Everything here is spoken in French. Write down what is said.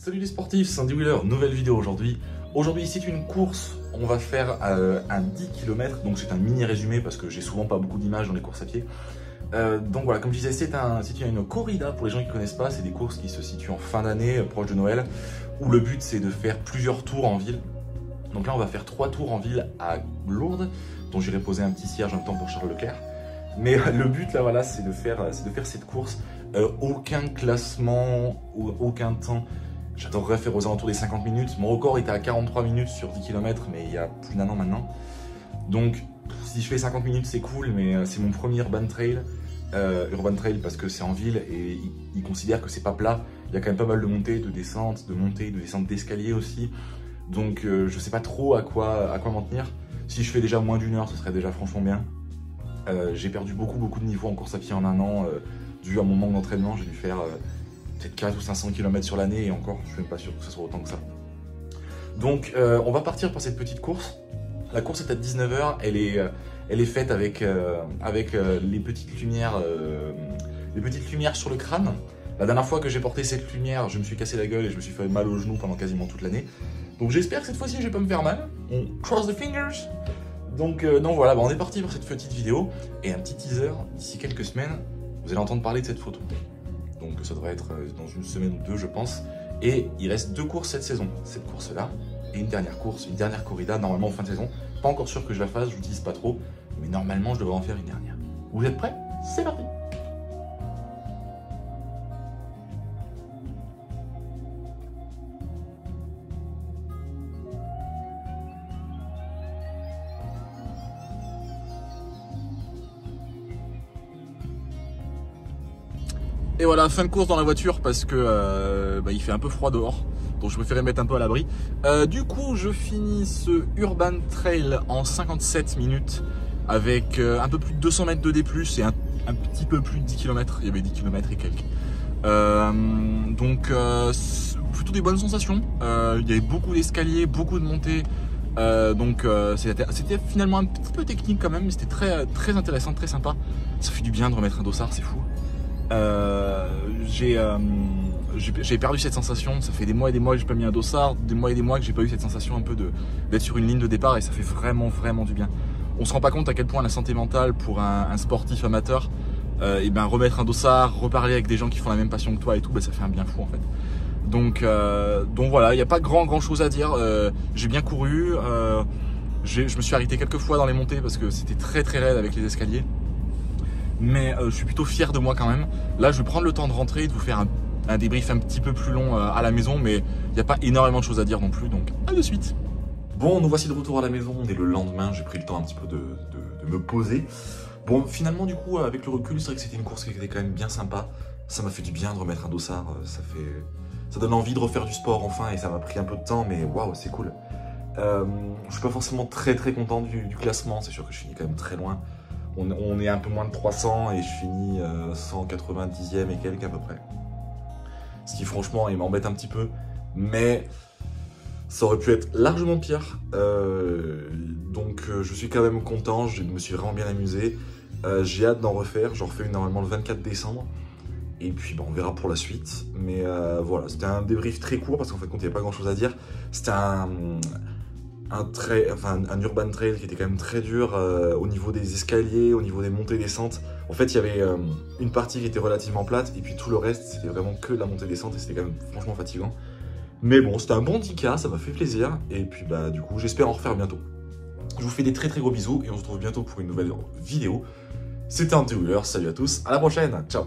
Salut les sportifs, c'est Andy Wheeler, nouvelle vidéo aujourd'hui. Aujourd'hui c'est une course, on va faire un 10 km, donc c'est un mini résumé parce que j'ai souvent pas beaucoup d'images dans les courses à pied. Donc voilà, comme je disais, c'est une corrida pour les gens qui ne connaissent pas, c'est des courses qui se situent en fin d'année, proche de Noël, où le but c'est de faire plusieurs tours en ville. Donc là on va faire 3 tours en ville à Lourdes, dont j'irai poser un petit cierge en même temps pour Charles Leclerc. Mais le but là voilà, c'est de faire cette course, aucun classement, aucun temps. J'adorerais faire aux alentours des 50 minutes. Mon record était à 43 minutes sur 10 km, mais il y a plus d'un an maintenant. Donc, si je fais 50 minutes, c'est cool, mais c'est mon premier urban trail. Parce que c'est en ville et ils considèrent que c'est pas plat. Il y a quand même pas mal de montées, de descentes, d'escaliers aussi. Donc, je sais pas trop à quoi m'en tenir. Si je fais déjà moins d'1 heure, ce serait déjà franchement bien. J'ai perdu beaucoup de niveau en course à pied en un an, dû à mon manque d'entraînement. J'ai dû faire peut-être 400 ou 500 km sur l'année et encore, je suis même pas sûr que ce soit autant que ça. Donc on va partir pour cette petite course. La course est à 19 h, elle est faite avec les petites lumières sur le crâne. La dernière fois que j'ai porté cette lumière, je me suis cassé la gueule et je me suis fait mal au genou pendant quasiment toute l'année. Donc j'espère que cette fois-ci je vais pas me faire mal. On cross the fingers. Donc voilà, on est parti pour cette petite vidéo et un petit teaser. D'ici quelques semaines, vous allez entendre parler de cette photo. Donc ça devrait être dans une semaine ou deux, je pense. Et il reste 2 courses cette saison. Cette course-là et une dernière course, une dernière corrida, normalement en fin de saison. Pas encore sûr que je la fasse, je l'utilise pas trop. Mais normalement, je devrais en faire une dernière. Vous êtes prêts? C'est parti! Et voilà, fin de course dans la voiture parce que il fait un peu froid dehors. Donc je préférais mettre un peu à l'abri. Du coup, je finis ce Urban Trail en 57 minutes avec un peu plus de 200 mètres de D+, et un petit peu plus de 10 km. Il y avait 10 km et quelques. Plutôt des bonnes sensations. Il y avait beaucoup d'escaliers, beaucoup de montées. C'était finalement un petit peu technique quand même, mais c'était très intéressant, très sympa. Ça fait du bien de remettre un dossard, c'est fou. J'ai perdu cette sensation, ça fait des mois et des mois que j'ai pas mis un dossard, des mois et des mois que j'ai pas eu cette sensation un peu d'être sur une ligne de départ, et ça fait vraiment du bien. On se rend pas compte à quel point la santé mentale pour un sportif amateur, remettre un dossard, reparler avec des gens qui font la même passion que toi et tout, ça fait un bien fou en fait. Donc voilà, il n'y a pas grand chose à dire. J'ai bien couru, je me suis arrêté quelques fois dans les montées parce que c'était très raide avec les escaliers. Mais je suis plutôt fier de moi quand même. Là, je vais prendre le temps de rentrer et de vous faire un débrief un petit peu plus long à la maison, mais il n'y a pas énormément de choses à dire non plus, donc à de suite. Bon, nous voici de retour à la maison, on est le lendemain, j'ai pris le temps un petit peu de me poser. Bon, finalement, du coup, avec le recul, c'est vrai que c'était une course qui était quand même bien sympa. Ça m'a fait du bien de remettre un dossard, ça donne envie de refaire du sport enfin, et ça m'a pris un peu de temps, mais waouh, c'est cool. Je suis pas forcément très content du classement, c'est sûr que je finis quand même très loin. On est un peu moins de 300 et je finis 190e et quelques à peu près. Ce qui franchement, il m'embête un petit peu, mais ça aurait pu être largement pire. Je suis quand même content, je me suis vraiment bien amusé. J'ai hâte d'en refaire, j'en refais une normalement le 24 décembre. Et puis on verra pour la suite. Mais voilà, c'était un débrief très court parce qu'en fait, quand il n'y avait pas grand chose à dire, c'était un urban trail qui était quand même très dur au niveau des escaliers, au niveau des montées et descentes. En fait, il y avait une partie qui était relativement plate et puis tout le reste, c'était vraiment que de la montée et descente et c'était quand même franchement fatigant. Mais bon, c'était un bon 10K, ça m'a fait plaisir et puis du coup, j'espère en refaire bientôt. Je vous fais des très gros bisous et on se retrouve bientôt pour une nouvelle vidéo. C'était Andy Wheeler, salut à tous, à la prochaine, ciao.